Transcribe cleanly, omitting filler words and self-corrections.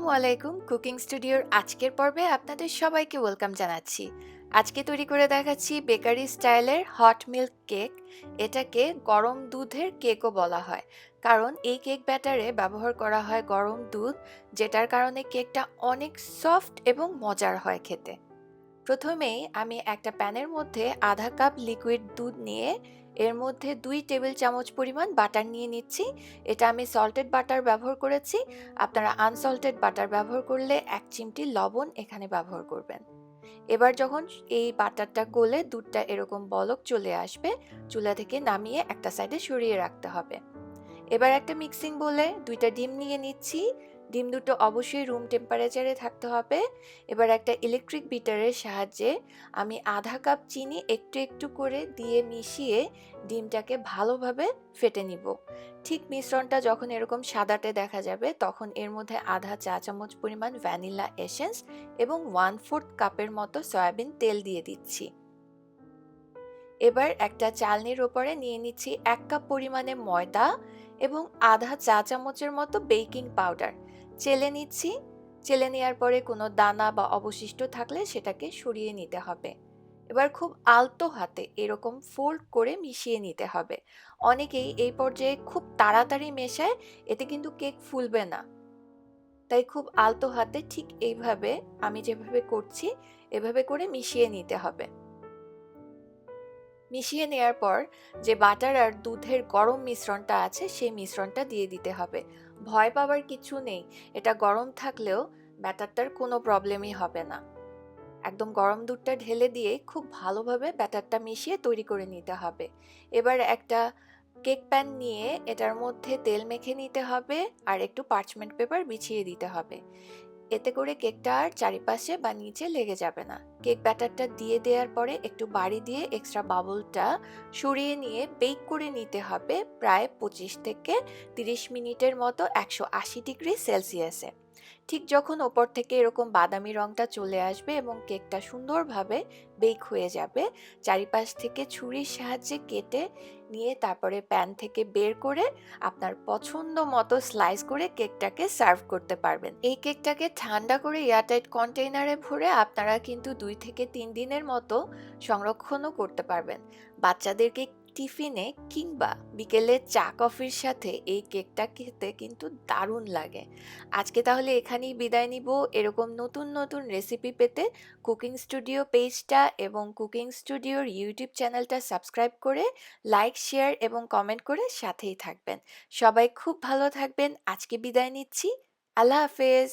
আসসালামু আলাইকুম। কুকিং স্টুডিওর আজকের পর্বে আপনাদের সবাইকে ওয়েলকাম জানাচ্ছি। আজকে তৈরি করে দেখাচ্ছি বেকারি স্টাইলের হট মিল্ক কেক। এটাকে গরম দুধের কেকও বলা হয়, কারণ এই কেক ব্যাটারে ব্যবহার করা হয় গরম দুধ, যেটার কারণে কেকটা অনেক সফট এবং মজার হয় খেতে। প্রথমেই আমি একটা প্যানের মধ্যে আধা কাপ লিকুইড দুধ নিয়ে এর মধ্যে 2 টেবিল চামচ পরিমাণ বাটার নিয়ে নিচ্ছি। এটা আমি সল্টেড বাটার ব্যবহার করেছি। আপনারা আনসল্টেড বাটার ব্যবহার করলে 1 চিমটি লবণ এখানে ব্যবহার করবেন। এবার যখন এই বাটারটা গলে দুধটা এরকম বলক চলে আসবে, চুলা থেকে নামিয়ে একটা সাইডে সরিয়ে রাখতে হবে। এবার একটা মিক্সিং বোলে 2টা ডিম নিয়ে নিচ্ছি। ডিম দুটো অবশ্যই রুম টেম্পারেচারে থাকতে হবে। এবার একটা ইলেকট্রিক বিটারের সাহায্যে আমি আধা কাপ চিনি একটু একটু করে দিয়ে মিশিয়ে ডিমটাকে ভালোভাবে ফেটে নিব। ঠিক মিশ্রণটা যখন এরকম সাদাটে দেখা যাবে, তখন এর মধ্যে আধা চা চামচ পরিমাণ ভ্যানিলা এসেন্স এবং 1/4 কাপের মতো সয়াবিন তেল দিয়ে দিচ্ছি। এবার একটা চালনির ওপরে নিয়ে নিচ্ছি 1 কাপ পরিমাণে ময়দা এবং আধা চা চামচের মতো বেকিং পাউডার। চেলে নিচ্ছি। চেলে নেওয়ার পরে কোনো দানা বা অবশিষ্ট থাকলে সেটাকে সরিয়ে নিতে হবে। এবার খুব আলতো হাতে এরকম ফোল্ড করে মিশিয়ে নিতে হবে। অনেকেই এই পর্যায়ে খুব তাড়াতাড়ি মেশায়, এতে কিন্তু কেক ফুলবে না। তাই খুব আলতো হাতে ঠিক এইভাবে আমি যেভাবে করছি এভাবে করে মিশিয়ে নিতে হবে। মিশিয়ে নেয়ার পর যে বাটার আর দুধের গরম মিশ্রণটা আছে সেই মিশ্রণটা দিয়ে দিতে হবে। ভয় পাবার কিছু নেই, এটা গরম থাকলেও ব্যাটারটার কোনো প্রবলেমই হবে না। একদম গরম দুধটা ঢেলে দিয়ে খুব ভালোভাবে ব্যাটারটা মিশিয়ে তৈরি করে নিতে হবে। এবার একটা কেক প্যান নিয়ে এটার মধ্যে তেল মেখে নিতে হবে আর একটু পার্চমেন্ট পেপার বিছিয়ে দিতে হবে। এতে করে কেকটা আর চারিপাশে বা নিচে লেগে যাবে না। কেক ব্যাটারটা দিয়ে দেওয়ার পরে একটু বাড়ি দিয়ে এক্সট্রা বাবলটা সরিয়ে নিয়ে বেক করে নিতে হবে প্রায় 25 থেকে 30 মিনিটের মতো 180 ডিগ্রি সেলসিয়াসে। ঠিক যখন ওপর থেকে এরকম বাদামি রংটা চলে আসবে এবং কেকটা সুন্দরভাবে বেক হয়ে যাবে, চারিপাশ থেকে ছুরির সাহায্যে কেটে নিয়ে তারপরে প্যান থেকে বের করে আপনার পছন্দ মতো স্লাইস করে কেকটাকে সার্ভ করতে পারবেন। এই কেকটাকে ঠান্ডা করে এয়ারটাইট কন্টেইনারে ভরে আপনারা কিন্তু 2 থেকে 3 দিনের মতো সংরক্ষণও করতে পারবেন। বাচ্চাদেরকে টিফিনে কিংবা বিকেলে চা কফির সাথে এই কেকটা খেতে কিন্তু দারুণ লাগে। আজকে তাহলে এখানেই বিদায় নিব। এরকম নতুন নতুন রেসিপি পেতে কুকিং স্টুডিও পেজটা এবং কুকিং স্টুডিওর ইউটিউব চ্যানেলটা সাবস্ক্রাইব করে লাইক, শেয়ার এবং কমেন্ট করে সাথেই থাকবেন। সবাই খুব ভালো থাকবেন। আজকে বিদায় নিচ্ছি। আল্লাহ হাফেজ।